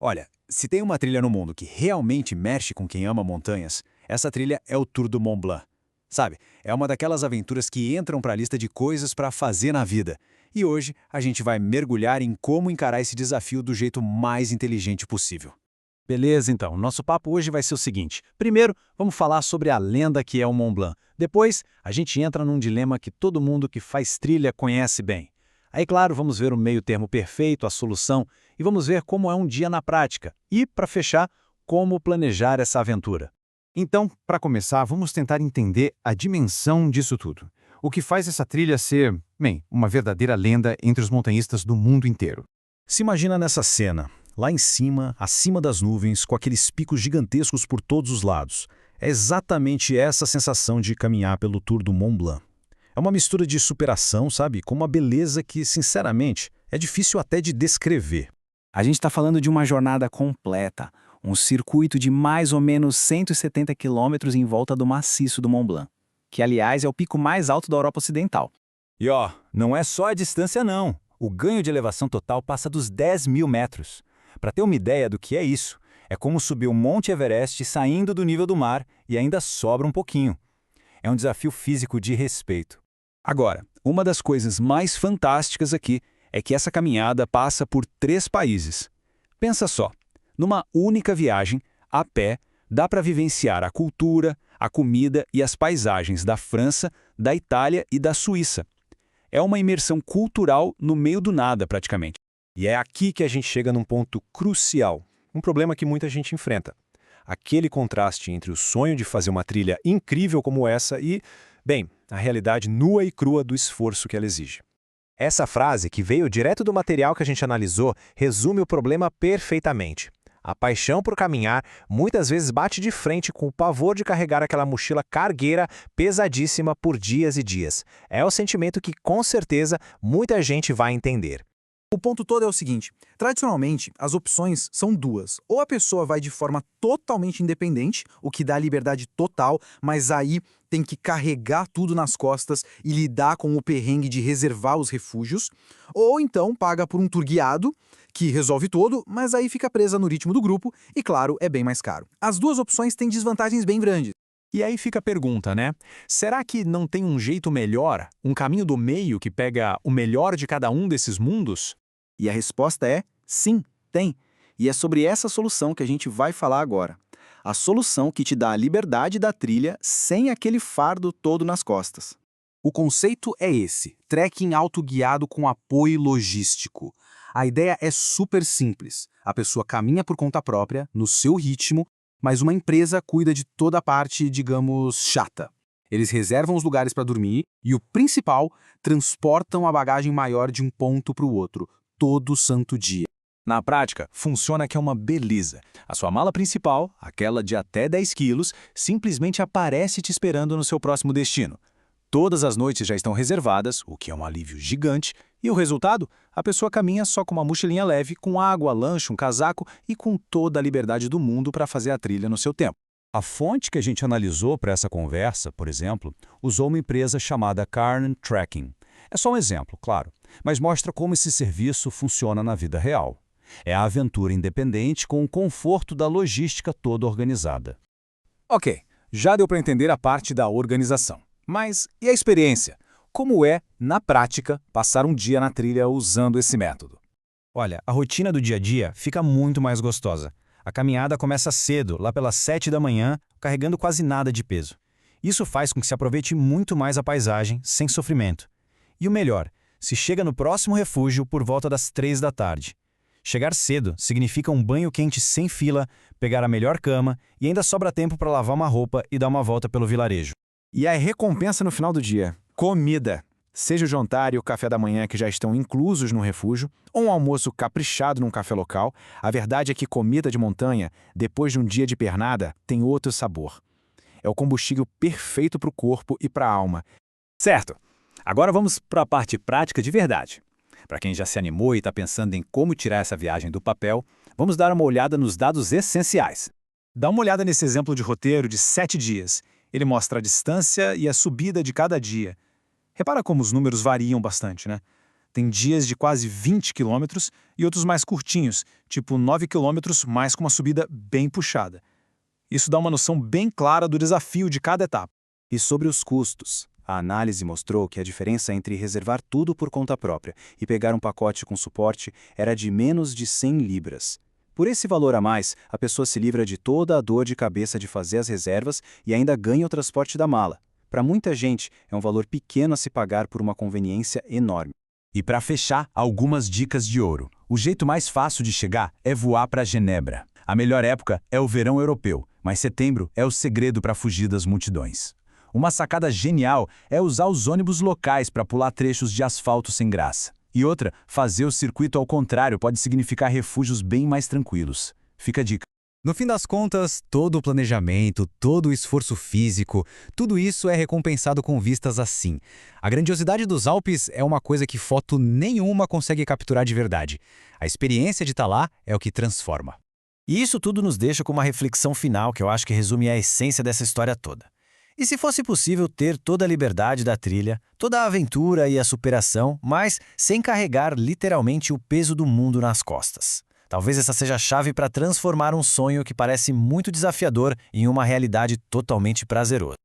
Olha, se tem uma trilha no mundo que realmente mexe com quem ama montanhas, essa trilha é o Tour do Mont Blanc. Sabe, é uma daquelas aventuras que entram para a lista de coisas para fazer na vida. E hoje a gente vai mergulhar em como encarar esse desafio do jeito mais inteligente possível. Beleza, então. Nosso papo hoje vai ser o seguinte. Primeiro, vamos falar sobre a lenda que é o Mont Blanc. Depois, a gente entra num dilema que todo mundo que faz trilha conhece bem. Aí, claro, vamos ver o meio termo perfeito, a solução, e vamos ver como é um dia na prática. E, para fechar, como planejar essa aventura. Então, para começar, vamos tentar entender a dimensão disso tudo. O que faz essa trilha ser, bem, uma verdadeira lenda entre os montanhistas do mundo inteiro. Se imagina nessa cena, lá em cima, acima das nuvens, com aqueles picos gigantescos por todos os lados. É exatamente essa sensação de caminhar pelo Tour do Mont Blanc. É uma mistura de superação, sabe? Com uma beleza que, sinceramente, é difícil até de descrever. A gente está falando de uma jornada completa, um circuito de mais ou menos 170 quilômetros em volta do maciço do Mont Blanc, que, aliás, é o pico mais alto da Europa Ocidental. E ó, não é só a distância não. O ganho de elevação total passa dos 10.000 metros. Para ter uma ideia do que é isso, é como subir o Monte Everest saindo do nível do mar e ainda sobra um pouquinho. É um desafio físico de respeito. Agora, uma das coisas mais fantásticas aqui é que essa caminhada passa por 3 países. Pensa só, numa única viagem, a pé, dá para vivenciar a cultura, a comida e as paisagens da França, da Itália e da Suíça. É uma imersão cultural no meio do nada, praticamente. E é aqui que a gente chega num ponto crucial, um problema que muita gente enfrenta. Aquele contraste entre o sonho de fazer uma trilha incrível como essa e, bem, a realidade nua e crua do esforço que ela exige. Essa frase, que veio direto do material que a gente analisou, resume o problema perfeitamente. A paixão por caminhar muitas vezes bate de frente com o pavor de carregar aquela mochila cargueira pesadíssima por dias e dias. É o sentimento que, com certeza, muita gente vai entender. O ponto todo é o seguinte, tradicionalmente, as opções são duas. Ou a pessoa vai de forma totalmente independente, o que dá liberdade total, mas aí tem que carregar tudo nas costas e lidar com o perrengue de reservar os refúgios, ou então paga por um tour guiado, que resolve tudo, mas aí fica presa no ritmo do grupo e, claro, é bem mais caro. As duas opções têm desvantagens bem grandes. E aí fica a pergunta, né? Será que não tem um jeito melhor, um caminho do meio que pega o melhor de cada um desses mundos? E a resposta é sim, tem. E é sobre essa solução que a gente vai falar agora. A solução que te dá a liberdade da trilha sem aquele fardo todo nas costas. O conceito é esse, trekking autoguiado com apoio logístico. A ideia é super simples. A pessoa caminha por conta própria, no seu ritmo, mas uma empresa cuida de toda a parte, digamos, chata. Eles reservam os lugares para dormir e, o principal, transportam a bagagem maior de um ponto para o outro, todo santo dia. Na prática, funciona que é uma beleza. A sua mala principal, aquela de até 10 quilos, simplesmente aparece te esperando no seu próximo destino. Todas as noites já estão reservadas, o que é um alívio gigante, e o resultado? A pessoa caminha só com uma mochilinha leve, com água, lanche, um casaco e com toda a liberdade do mundo para fazer a trilha no seu tempo. A fonte que a gente analisou para essa conversa, por exemplo, usou uma empresa chamada Cairn Trekking. É só um exemplo, claro, mas mostra como esse serviço funciona na vida real. É a aventura independente com o conforto da logística toda organizada. Ok, já deu para entender a parte da organização. Mas e a experiência? Como é, na prática, passar um dia na trilha usando esse método? Olha, a rotina do dia a dia fica muito mais gostosa. A caminhada começa cedo, lá pelas 7 da manhã, carregando quase nada de peso. Isso faz com que se aproveite muito mais a paisagem, sem sofrimento. E o melhor, se chega no próximo refúgio por volta das 3 da tarde. Chegar cedo significa um banho quente sem fila, pegar a melhor cama e ainda sobra tempo para lavar uma roupa e dar uma volta pelo vilarejo. E a recompensa no final do dia? Comida. Seja o jantar e o café da manhã que já estão inclusos no refúgio, ou um almoço caprichado num café local, a verdade é que comida de montanha, depois de um dia de pernada, tem outro sabor. É o combustível perfeito para o corpo e para a alma. Certo. Agora vamos para a parte prática de verdade. Para quem já se animou e está pensando em como tirar essa viagem do papel, vamos dar uma olhada nos dados essenciais. Dá uma olhada nesse exemplo de roteiro de 7 dias. Ele mostra a distância e a subida de cada dia. Repara como os números variam bastante, né? Tem dias de quase 20 quilômetros e outros mais curtinhos, tipo 9 quilômetros, mas com uma subida bem puxada. Isso dá uma noção bem clara do desafio de cada etapa. E sobre os custos? A análise mostrou que a diferença entre reservar tudo por conta própria e pegar um pacote com suporte era de menos de 100 libras. Por esse valor a mais, a pessoa se livra de toda a dor de cabeça de fazer as reservas e ainda ganha o transporte da mala. Para muita gente, é um valor pequeno a se pagar por uma conveniência enorme. E para fechar, algumas dicas de ouro. O jeito mais fácil de chegar é voar para Genebra. A melhor época é o verão europeu, mas setembro é o segredo para fugir das multidões. Uma sacada genial é usar os ônibus locais para pular trechos de asfalto sem graça. E outra, fazer o circuito ao contrário pode significar refúgios bem mais tranquilos. Fica a dica. No fim das contas, todo o planejamento, todo o esforço físico, tudo isso é recompensado com vistas assim. A grandiosidade dos Alpes é uma coisa que foto nenhuma consegue capturar de verdade. A experiência de estar lá é o que transforma. E isso tudo nos deixa com uma reflexão final que eu acho que resume a essência dessa história toda. E se fosse possível ter toda a liberdade da trilha, toda a aventura e a superação, mas sem carregar literalmente o peso do mundo nas costas? Talvez essa seja a chave para transformar um sonho que parece muito desafiador em uma realidade totalmente prazerosa.